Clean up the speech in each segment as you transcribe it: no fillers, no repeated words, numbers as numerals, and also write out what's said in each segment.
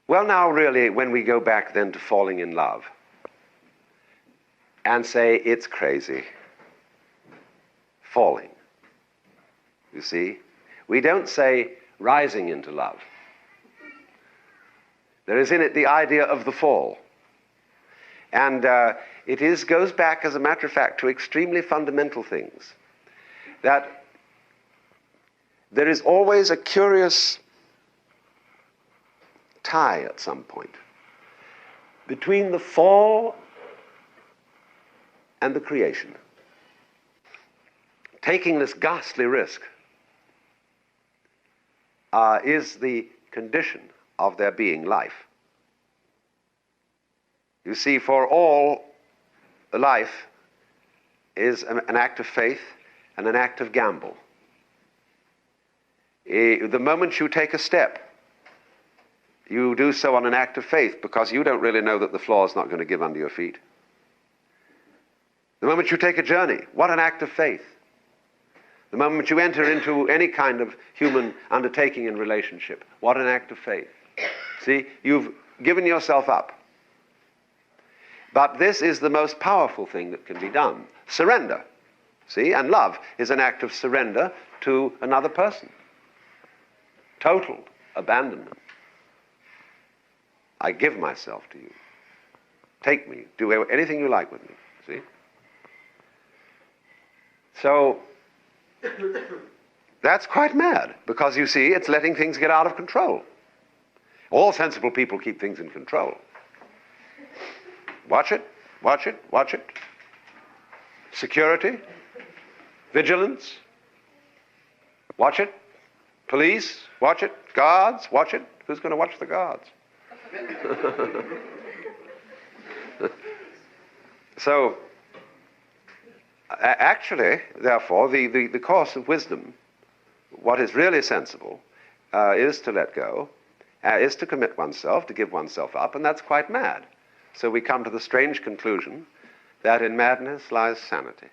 Well, now really, when we go back then to falling in love and say it's crazy, falling, you see, we don't say rising into love. There is in it the idea of the fall. And it goes back, as a matter of fact, to extremely fundamental things. That there is always a curious tie at some point between the fall and the creation. Taking this ghastly risk is the condition of there being life. You see, for all life is an act of faith and an act of gamble. The moment you take a step, you do so on an act of faith because you don't really know that the floor is not going to give under your feet. The moment you take a journey, what an act of faith. The moment you enter into any kind of human undertaking and relationship, what an act of faith. See, you've given yourself up. But this is the most powerful thing that can be done. Surrender. See, and love is an act of surrender to another person. Total abandonment. I give myself to you. Take me. Do anything you like with me. See? So, that's quite mad, because you see, it's letting things get out of control. All sensible people keep things in control. Watch it, watch it, watch it. Security, vigilance, watch it. Police, watch it. Guards, watch it. Who's going to watch the guards? So, actually, therefore, the course of wisdom, what is really sensible, is to let go, is to commit oneself, to give oneself up, and that's quite mad. So we come to the strange conclusion that in madness lies sanity.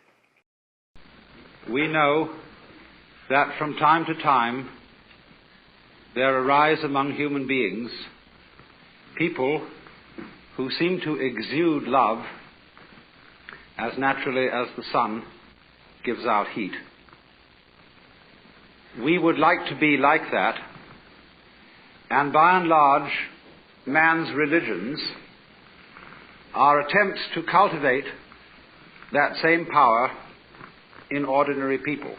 We know that from time to time there arise among human beings people who seem to exude love as naturally as the sun gives out heat. We would like to be like that, and by and large, man's religions are attempts to cultivate that same power in ordinary people.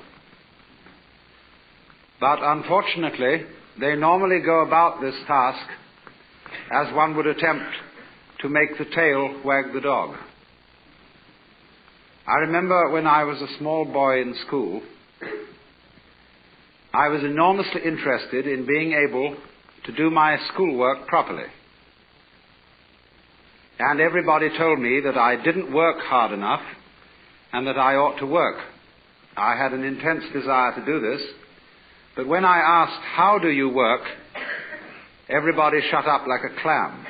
But unfortunately, they normally go about this task as one would attempt to make the tail wag the dog. I remember when I was a small boy in school, I was enormously interested in being able to do my schoolwork properly. And everybody told me that I didn't work hard enough and that I ought to work. I had an intense desire to do this, but when I asked, "How do you work?" everybody shut up like a clam.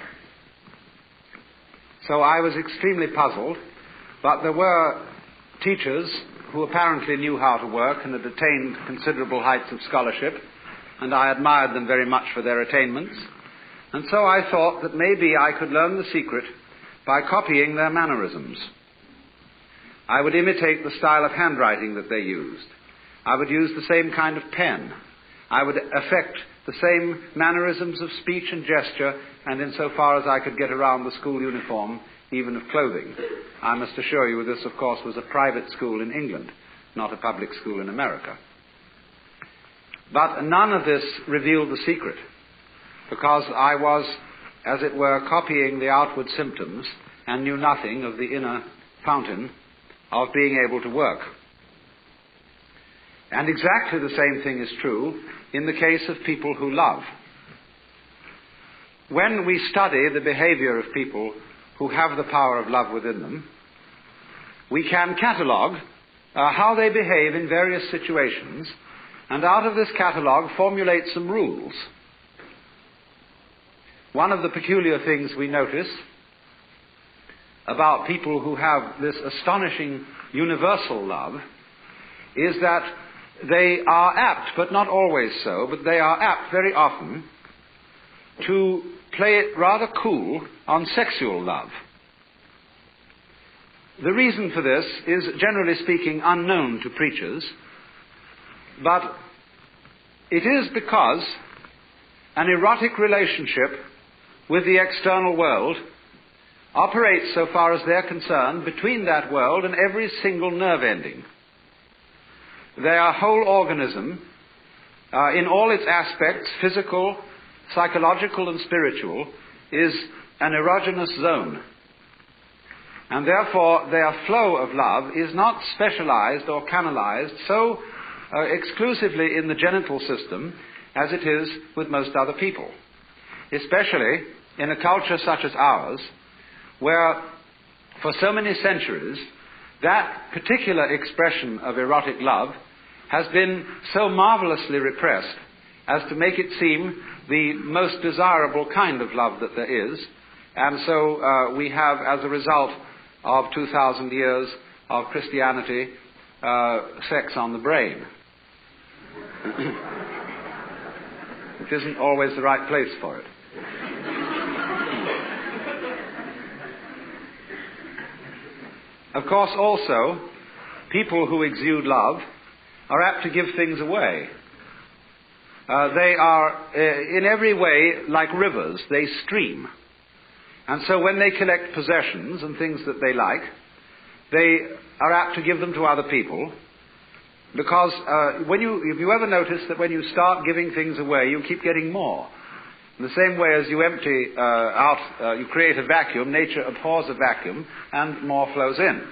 So I was extremely puzzled, but there were teachers who apparently knew how to work and had attained considerable heights of scholarship, and I admired them very much for their attainments. And so I thought that maybe I could learn the secret by copying their mannerisms. I would imitate the style of handwriting that they used. I would use the same kind of pen. I would affect the same mannerisms of speech and gesture, and insofar as I could get around the school uniform, even of clothing. I must assure you this, of course, was a private school in England, not a public school in America. But none of this revealed the secret, because I was, as it were, copying the outward symptoms and knew nothing of the inner fountain of being able to work. And exactly the same thing is true in the case of people who love. When we study the behavior of people who have the power of love within them, we can catalogue how they behave in various situations, and out of this catalogue formulate some rules. One of the peculiar things we notice about people who have this astonishing universal love is that they are apt, but not always so, but they are apt very often to play it rather cool on sexual love. The reason for this is, generally speaking, unknown to preachers, but it is because an erotic relationship with the external world operates, so far as they're concerned, between that world and every single nerve ending. Their whole organism, in all its aspects, physical, psychological and spiritual, is an erogenous zone. And therefore their flow of love is not specialized or canalized so exclusively in the genital system as it is with most other people. Especially in a culture such as ours, where for so many centuries that particular expression of erotic love has been so marvelously repressed as to make it seem the most desirable kind of love that there is. And so we have, as a result of 2,000 years of Christianity, sex on the brain. Which isn't always the right place for it. Of course, also, people who exude love are apt to give things away. They are, in every way, like rivers. They stream. And so when they collect possessions and things that they like, they are apt to give them to other people, because if you ever notice that when you start giving things away, you keep getting more. In the same way as you empty out, you create a vacuum, nature abhors a vacuum, and more flows in.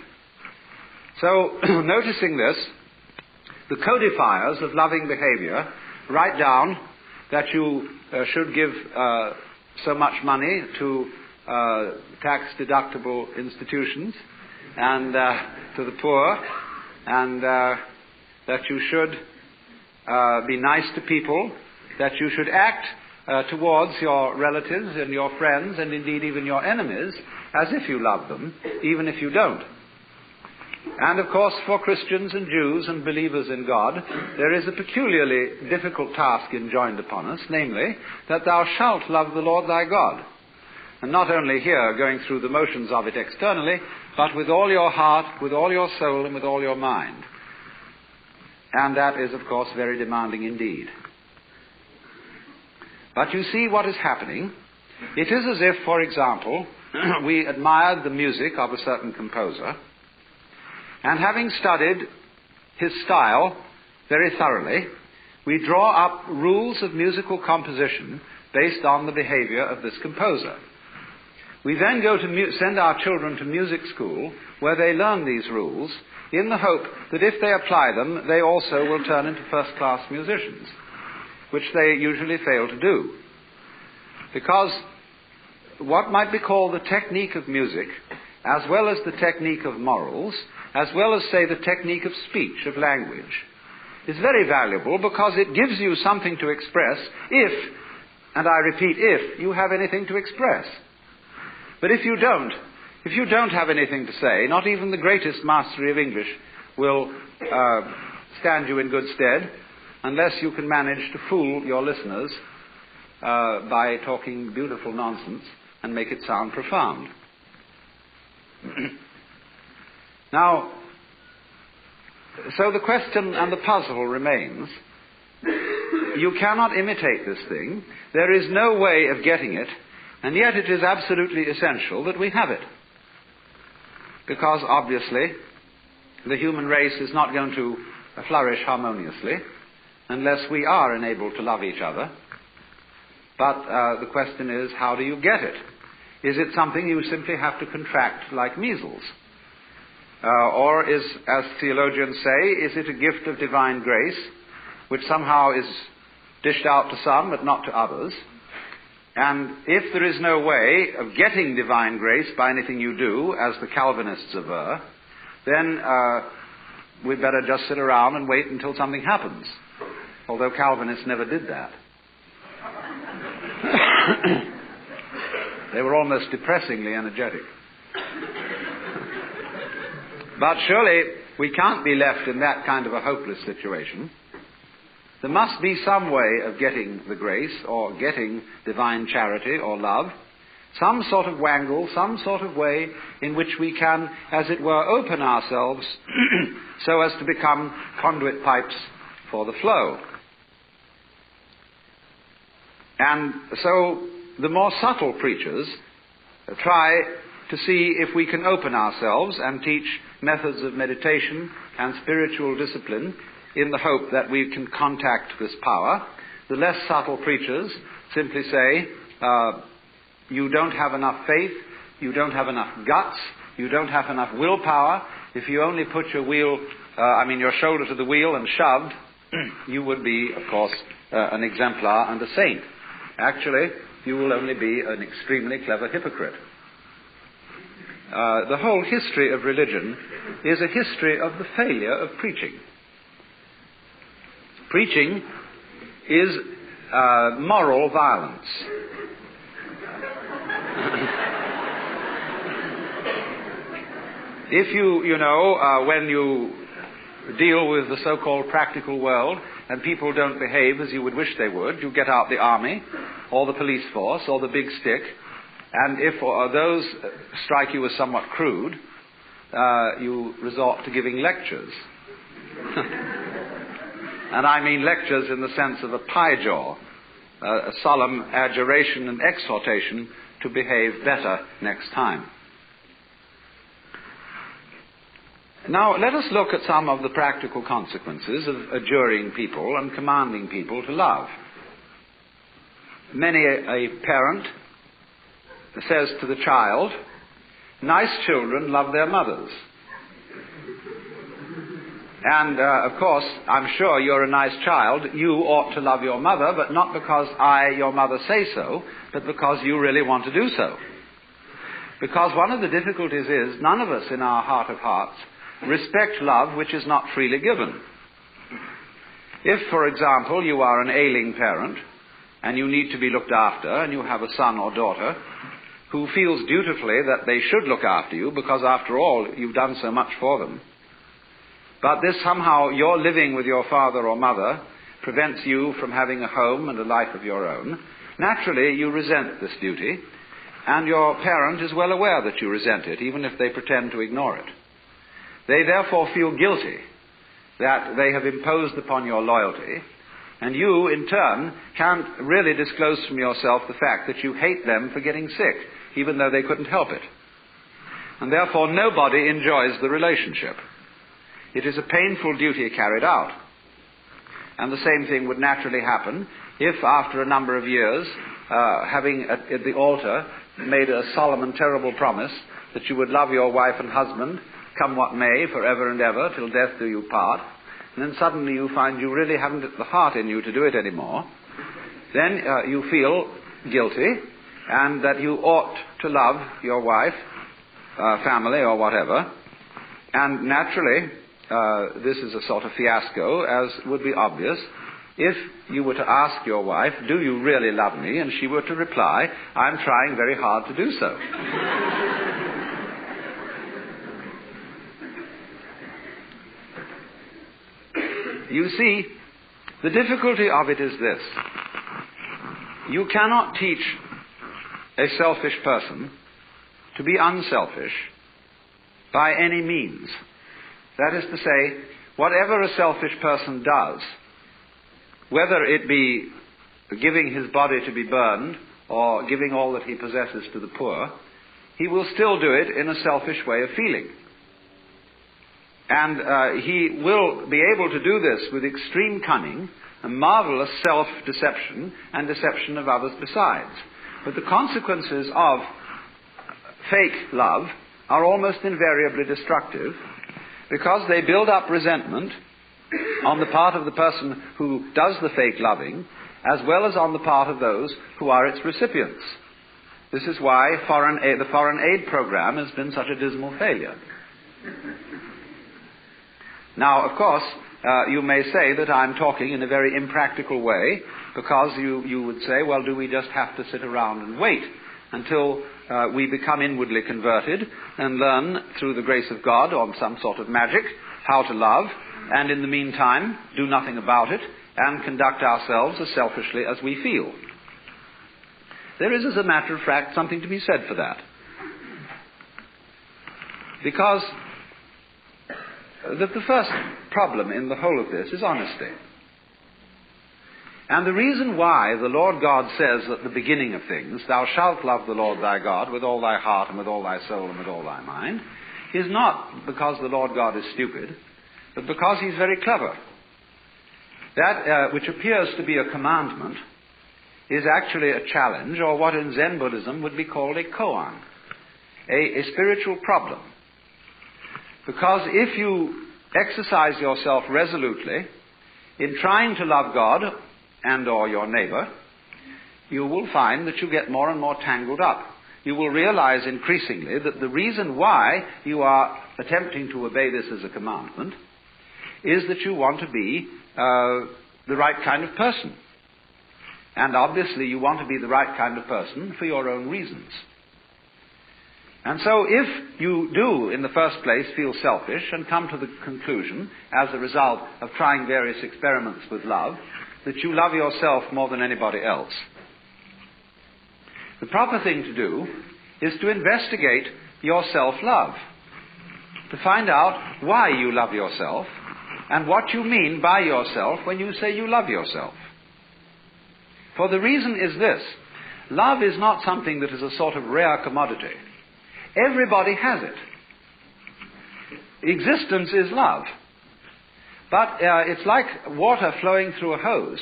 So, noticing this, the codifiers of loving behavior write down that you should give so much money to tax-deductible institutions and to the poor, and that you should be nice to people, that you should act towards your relatives and your friends, and indeed even your enemies, as if you love them, even if you don't. And of course, for Christians and Jews and believers in God, there is a peculiarly difficult task enjoined upon us, namely, that thou shalt love the Lord thy God. And not only here, going through the motions of it externally, but with all your heart, with all your soul, and with all your mind. And that is, of course, very demanding indeed. But you see what is happening. It is as if, for example, we admired the music of a certain composer, and having studied his style very thoroughly, we draw up rules of musical composition based on the behavior of this composer. We then go to send our children to music school, where they learn these rules, in the hope that if they apply them, they also will turn into first-class musicians, which they usually fail to do. Because what might be called the technique of music, as well as the technique of morals, as well as, say, the technique of speech, of language, is very valuable because it gives you something to express if, and I repeat, if you have anything to express. But if you don't have anything to say, not even the greatest mastery of English will stand you in good stead, unless you can manage to fool your listeners by talking beautiful nonsense and make it sound profound. Now, so the question and the puzzle remains. You cannot imitate this thing. There is no way of getting it, and yet it is absolutely essential that we have it. Because obviously, the human race is not going to flourish harmoniously unless we are enabled to love each other. But the question is, how do you get it? Is it something you simply have to contract like measles? Or is, as theologians say, is it a gift of divine grace, which somehow is dished out to some but not to others? And if there is no way of getting divine grace by anything you do, as the Calvinists aver, then we'd better just sit around and wait until something happens. Although Calvinists never did that. They were almost depressingly energetic. But surely we can't be left in that kind of a hopeless situation. There must be some way of getting the grace or getting divine charity or love, some sort of wangle, some sort of way in which we can, as it were, open ourselves so as to become conduit pipes for the flow. And so the more subtle preachers try to see if we can open ourselves and teach methods of meditation and spiritual discipline in the hope that we can contact this power. The less subtle preachers simply say, you don't have enough faith, you don't have enough guts, you don't have enough willpower. If you only put your shoulder to the wheel and shoved, you would be, of course, an exemplar and a saint. Actually, you will only be an extremely clever hypocrite. The whole history of religion is a history of the failure of preaching. Preaching is moral violence. If when you deal with the so-called practical world and people don't behave as you would wish they would, you get out the army or the police force or the big stick, and if those strike you as somewhat crude, you resort to giving lectures. And I mean lectures in the sense of a pie jaw, a solemn adjuration and exhortation to behave better next time. Now, let us look at some of the practical consequences of adjuring people and commanding people to love. Many a parent says to the child, nice children love their mothers. And, of course, I'm sure you're a nice child. You ought to love your mother, but not because I, your mother, say so, but because you really want to do so. Because one of the difficulties is none of us in our heart of hearts respect love which is not freely given. If, for example, you are an ailing parent and you need to be looked after and you have a son or daughter who feels dutifully that they should look after you because, after all, you've done so much for them, but this somehow, your living with your father or mother prevents you from having a home and a life of your own, naturally you resent this duty, and your parent is well aware that you resent it, even if they pretend to ignore it. They therefore feel guilty that they have imposed upon your loyalty, and you, in turn, can't really disclose from yourself the fact that you hate them for getting sick, even though they couldn't help it. And therefore nobody enjoys the relationship. It is a painful duty carried out. And the same thing would naturally happen if, after a number of years, having at the altar made a solemn and terrible promise that you would love your wife and husband, come what may, forever and ever, till death do you part, and then suddenly you find you really haven't the heart in you to do it anymore, then you feel guilty, and that you ought to love your wife, family, or whatever, and naturally, this is a sort of fiasco, as would be obvious, if you were to ask your wife, do you really love me? And she were to reply, I'm trying very hard to do so. You see, the difficulty of it is this. You cannot teach a selfish person to be unselfish by any means. That is to say, whatever a selfish person does, whether it be giving his body to be burned or giving all that he possesses to the poor, he will still do it in a selfish way of feeling. And he will be able to do this with extreme cunning, a marvelous self-deception, and deception of others besides. But the consequences of fake love are almost invariably destructive, because they build up resentment on the part of the person who does the fake loving, as well as on the part of those who are its recipients. This is why the foreign aid program has been such a dismal failure. Now, of course, you may say that I'm talking in a very impractical way, because you would say, well, do we just have to sit around and wait until we become inwardly converted and learn through the grace of God, or some sort of magic, how to love, and in the meantime do nothing about it, and conduct ourselves as selfishly as we feel. There is, as a matter of fact, something to be said for that. Because the first problem in the whole of this is honesty. And the reason why the Lord God says at the beginning of things, "Thou shalt love the Lord thy God with all thy heart and with all thy soul and with all thy mind," is not because the Lord God is stupid, but because he's very clever. That which appears to be a commandment is actually a challenge, or what in Zen Buddhism would be called a koan, a spiritual problem. Because if you exercise yourself resolutely in trying to love God and or your neighbor, you will find that you get more and more tangled up. You will realize increasingly that the reason why you are attempting to obey this as a commandment is that you want to be the right kind of person. And obviously you want to be the right kind of person for your own reasons. And so if you do, in the first place, feel selfish and come to the conclusion, as a result of trying various experiments with love, that you love yourself more than anybody else, the proper thing to do is to investigate your self-love, to find out why you love yourself and what you mean by yourself when you say you love yourself. For the reason is this: love is not something that is a sort of rare commodity. Everybody has it. Existence is love. But it's like water flowing through a hose.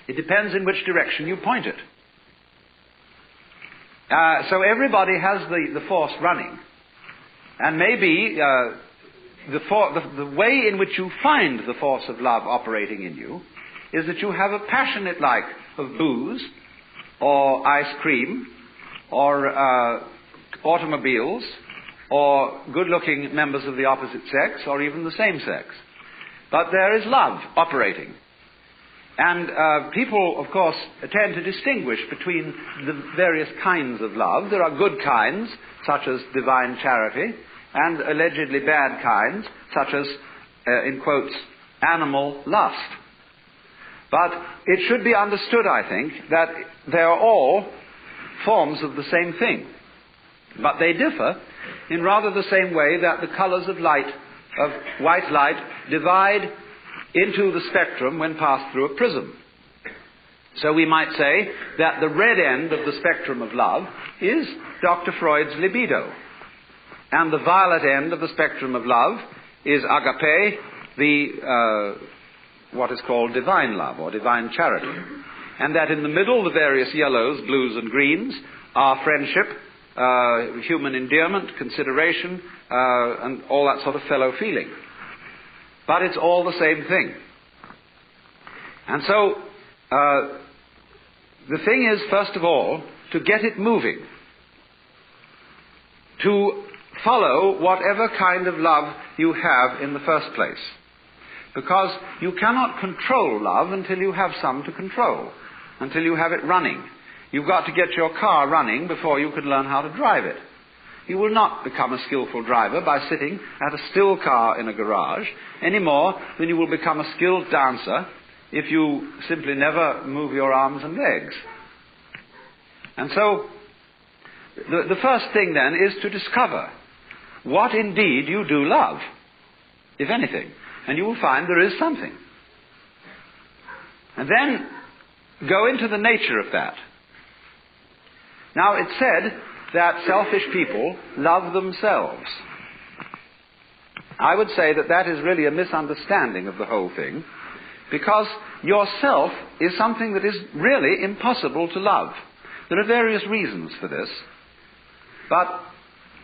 It depends in which direction you point it. So everybody has the force running. And maybe the way in which you find the force of love operating in you is that you have a passionate like of booze, or ice cream, or automobiles, or good-looking members of the opposite sex, or even the same sex. But there is love operating. And people, of course, tend to distinguish between the various kinds of love. There are good kinds, such as divine charity, and allegedly bad kinds, such as, in quotes, animal lust. But it should be understood, I think, that they are all forms of the same thing. But they differ in rather the same way that the colors of light, of white light, divide into the spectrum when passed through a prism. So we might say that the red end of the spectrum of love is Dr. Freud's libido. And the violet end of the spectrum of love is agape, the what is called divine love or divine charity. And that in the middle, the various yellows, blues and greens are friendship, human endearment, consideration, and all that sort of fellow feeling. But it's all the same thing. And so, the thing is, first of all, to get it moving. To follow whatever kind of love you have in the first place. Because you cannot control love until you have some to control, until you have it running. You've got to get your car running before you can learn how to drive it. You will not become a skillful driver by sitting at a still car in a garage any more than you will become a skilled dancer if you simply never move your arms and legs. And so, the first thing then is to discover what indeed you do love, if anything. And you will find there is something. And then go into the nature of that. Now, it's said that selfish people love themselves. I would say that that is really a misunderstanding of the whole thing, because yourself is something that is really impossible to love. There are various reasons for this, but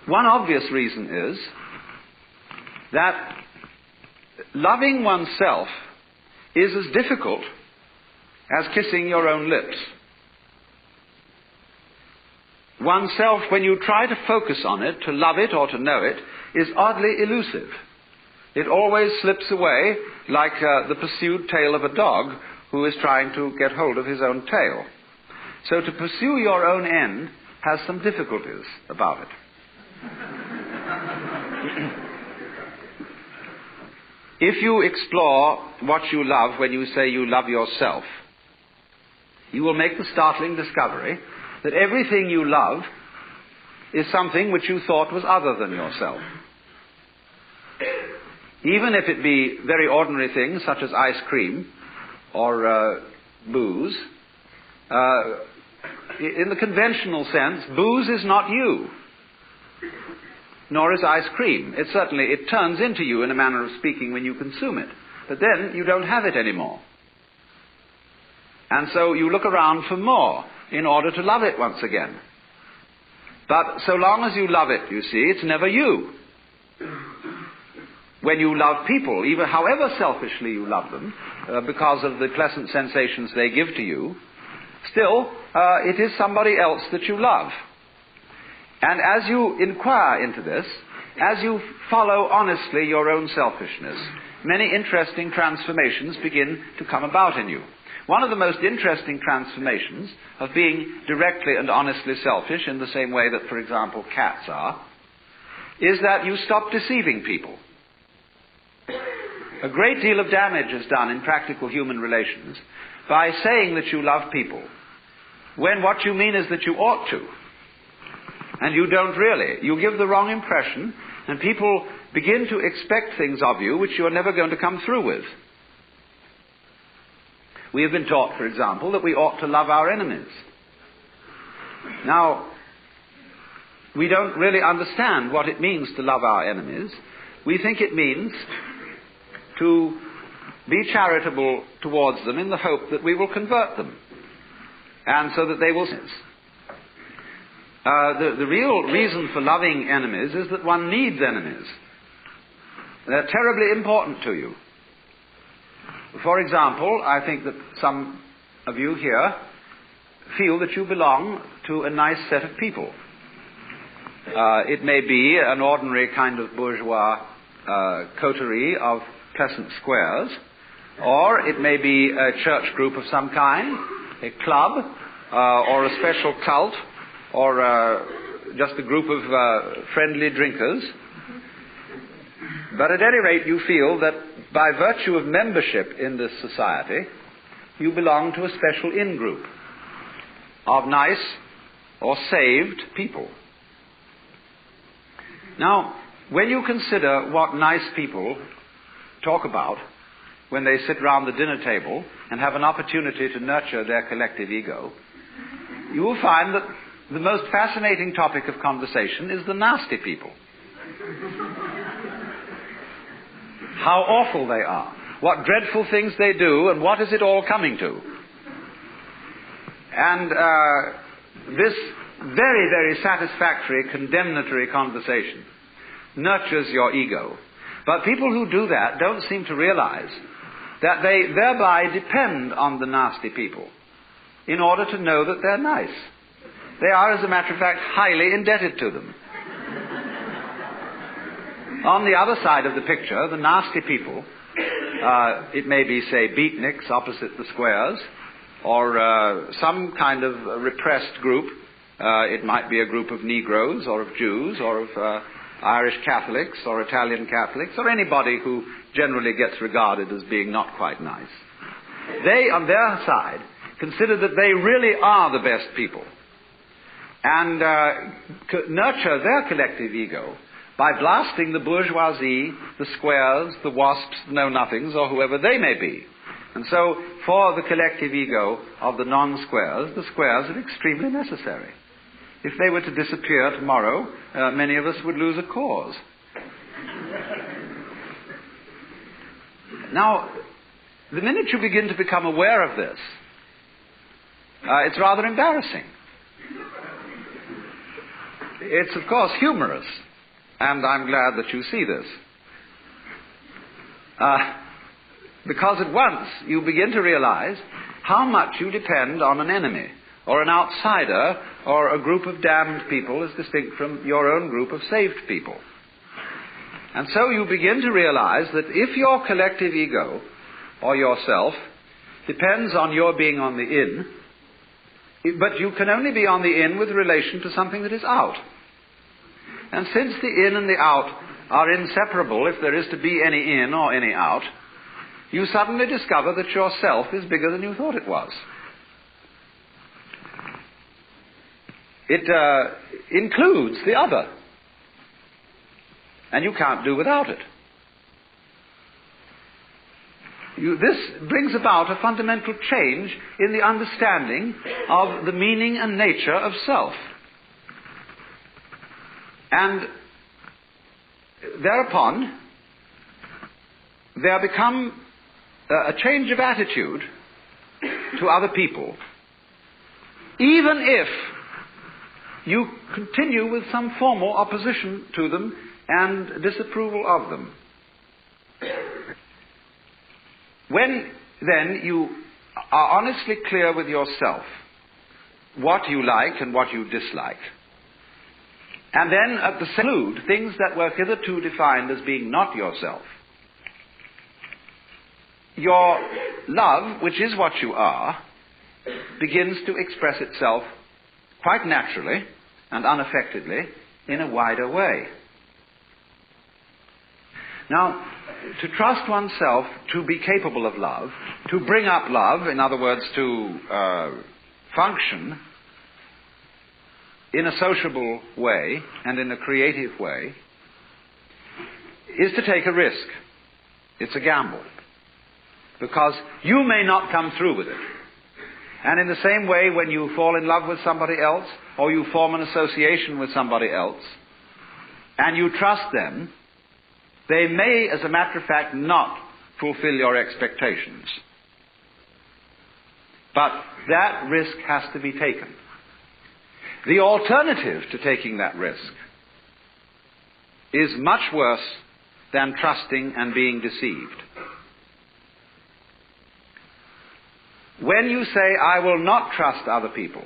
one obvious reason is that loving oneself is as difficult as kissing your own lips. Oneself, when you try to focus on it, to love it or to know it, is oddly elusive. It always slips away like the pursued tail of a dog who is trying to get hold of his own tail. So to pursue your own end has some difficulties about it. if you explore what you love when you say you love yourself, you will make the startling discovery that everything you love is something which you thought was other than yourself. Even if it be very ordinary things such as ice cream or booze, in the conventional sense, booze is not you, nor is ice cream. It turns into you in a manner of speaking when you consume it, but then you don't have it anymore. And so you look around for more in order to love it once again. But so long as you love it, you see, it's never you. When you love people, even however selfishly you love them, because of the pleasant sensations they give to you, still, it is somebody else that you love. And as you inquire into this, as you follow honestly your own selfishness, many interesting transformations begin to come about in you. One of the most interesting transformations of being directly and honestly selfish, in the same way that, for example, cats are, is that you stop deceiving people. A great deal of damage is done in practical human relations by saying that you love people, when what you mean is that you ought to. And you don't really. You give the wrong impression, and people begin to expect things of you which you are never going to come through with. We have been taught, for example, that we ought to love our enemies. Now, we don't really understand what it means to love our enemies. We think it means to be charitable towards them in the hope that we will convert them, and so that they will sin. The real reason for loving enemies is that one needs enemies. They're terribly important to you. For example, I think that some of you here feel that you belong to a nice set of people. It may be an ordinary kind of bourgeois coterie of pleasant squares, or it may be a church group of some kind, a club, or a special cult, or just a group of friendly drinkers. But at any rate, you feel that by virtue of membership in this society, you belong to a special in-group of nice or saved people. Now, when you consider what nice people talk about when they sit round the dinner table and have an opportunity to nurture their collective ego, you will find that the most fascinating topic of conversation is the nasty people. How awful they are, what dreadful things they do, and what is it all coming to. And this very, very satisfactory, condemnatory conversation nurtures your ego. But people who do that don't seem to realize that they thereby depend on the nasty people in order to know that they're nice. They are, as a matter of fact, highly indebted to them. On the other side of the picture, the nasty people, it may be, say, beatniks opposite the squares, or some kind of repressed group. It might be a group of Negroes, or of Jews, or of Irish Catholics, or Italian Catholics, or anybody who generally gets regarded as being not quite nice. They, on their side, consider that they really are the best people, and nurture their collective ego by blasting the bourgeoisie, the squares, the wasps, the know-nothings, or whoever they may be. And so, for the collective ego of the non-squares, the squares are extremely necessary. If they were to disappear tomorrow, many of us would lose a cause. Now, the minute you begin to become aware of this, it's rather embarrassing. It's, of course, humorous. And I'm glad that you see this. Because at once you begin to realize how much you depend on an enemy, or an outsider, or a group of damned people as distinct from your own group of saved people. And so you begin to realize that if your collective ego, or yourself, depends on your being on the in, but you can only be on the in with relation to something that is out. And since the in and the out are inseparable if there is to be any in or any out, you suddenly discover that your self is bigger than you thought it was. It includes the other, and you can't do without it. This brings about a fundamental change in the understanding of the meaning and nature of self. And thereupon, there become a change of attitude to other people, even if you continue with some formal opposition to them and disapproval of them. When, then, you are honestly clear with yourself what you like and what you dislike, and then at the same include things that were hitherto defined as being not yourself, your love, which is what you are, begins to express itself quite naturally and unaffectedly in a wider way. Now, to trust oneself to be capable of love, to bring up love, in other words, to function in a sociable way and in a creative way, is to take a risk. It's a gamble. Because you may not come through with it. And in the same way, when you fall in love with somebody else, or you form an association with somebody else, and you trust them, they may, as a matter of fact, not fulfill your expectations. But that risk has to be taken. The alternative to taking that risk is much worse than trusting and being deceived. When you say, I will not trust other people,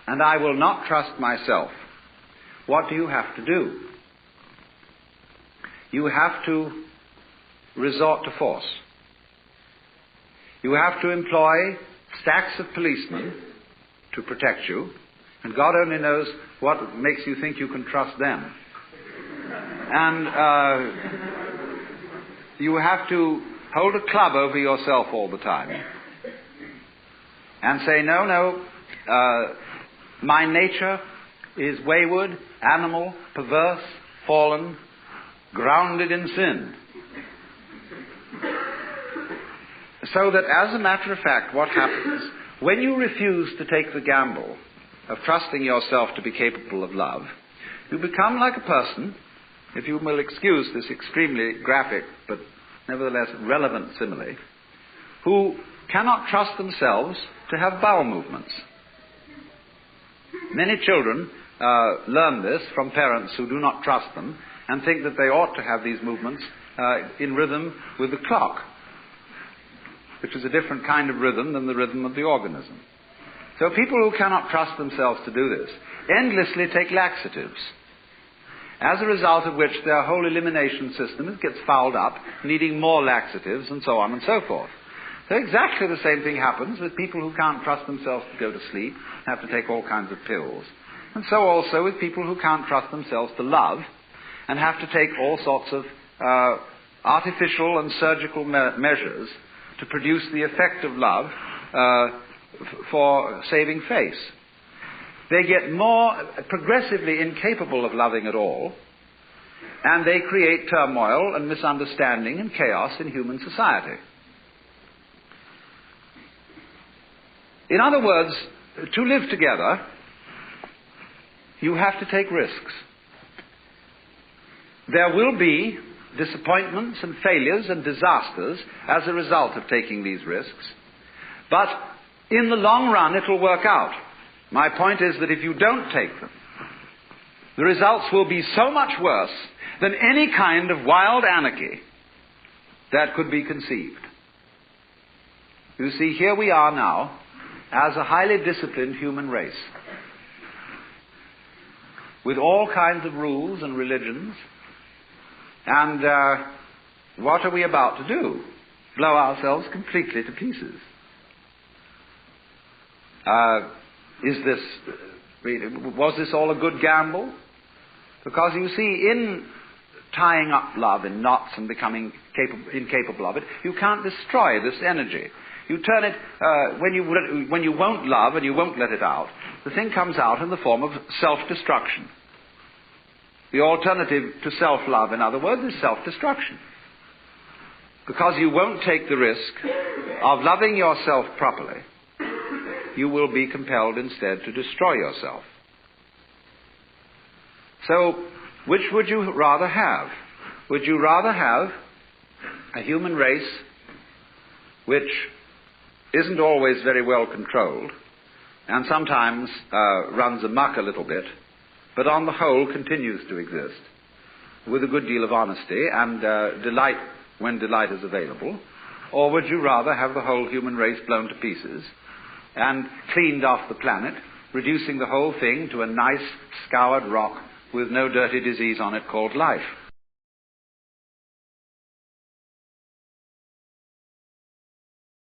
and I will not trust myself, what do you have to do? You have to resort to force. You have to employ stacks of policemen to protect you, and God only knows what makes you think you can trust them. And you have to hold a club over yourself all the time and say, no, my nature is wayward, animal, perverse, fallen, grounded in sin. So that, as a matter of fact, what happens, when you refuse to take the gamble of trusting yourself to be capable of love, you become like a person, if you will excuse this extremely graphic but nevertheless relevant simile, who cannot trust themselves to have bowel movements. Many children learn this from parents who do not trust them and think that they ought to have these movements in rhythm with the clock, which is a different kind of rhythm than the rhythm of the organism. So people who cannot trust themselves to do this endlessly take laxatives, as a result of which their whole elimination system gets fouled up, needing more laxatives and so on and so forth. So exactly the same thing happens with people who can't trust themselves to go to sleep, have to take all kinds of pills. And so also with people who can't trust themselves to love and have to take all sorts of artificial and surgical measures to produce the effect of love for saving face. They get more progressively incapable of loving at all, and they create turmoil and misunderstanding and chaos in human society. In other words, to live together, you have to take risks. There will be disappointments and failures and disasters as a result of taking these risks, but in the long run it will work out. My point is that if you don't take them, the results will be so much worse than any kind of wild anarchy that could be conceived. You see, here we are now as a highly disciplined human race, with all kinds of rules and religions, and what are we about to do? Blow ourselves completely to pieces. Was this all a good gamble? Because you see, in tying up love in knots and becoming incapable of it. You can't destroy this energy. You turn it, when you won't love and you won't let it out, the thing comes out in the form of self-destruction. The alternative to self-love, in other words, is self-destruction. Because you won't take the risk of loving yourself properly, you will be compelled instead to destroy yourself. So, which would you rather have? Would you rather have a human race which isn't always very well controlled and sometimes runs amok a little bit, but on the whole continues to exist with a good deal of honesty and delight when delight is available? Or would you rather have the whole human race blown to pieces and cleaned off the planet, reducing the whole thing to a nice scoured rock with no dirty disease on it called life?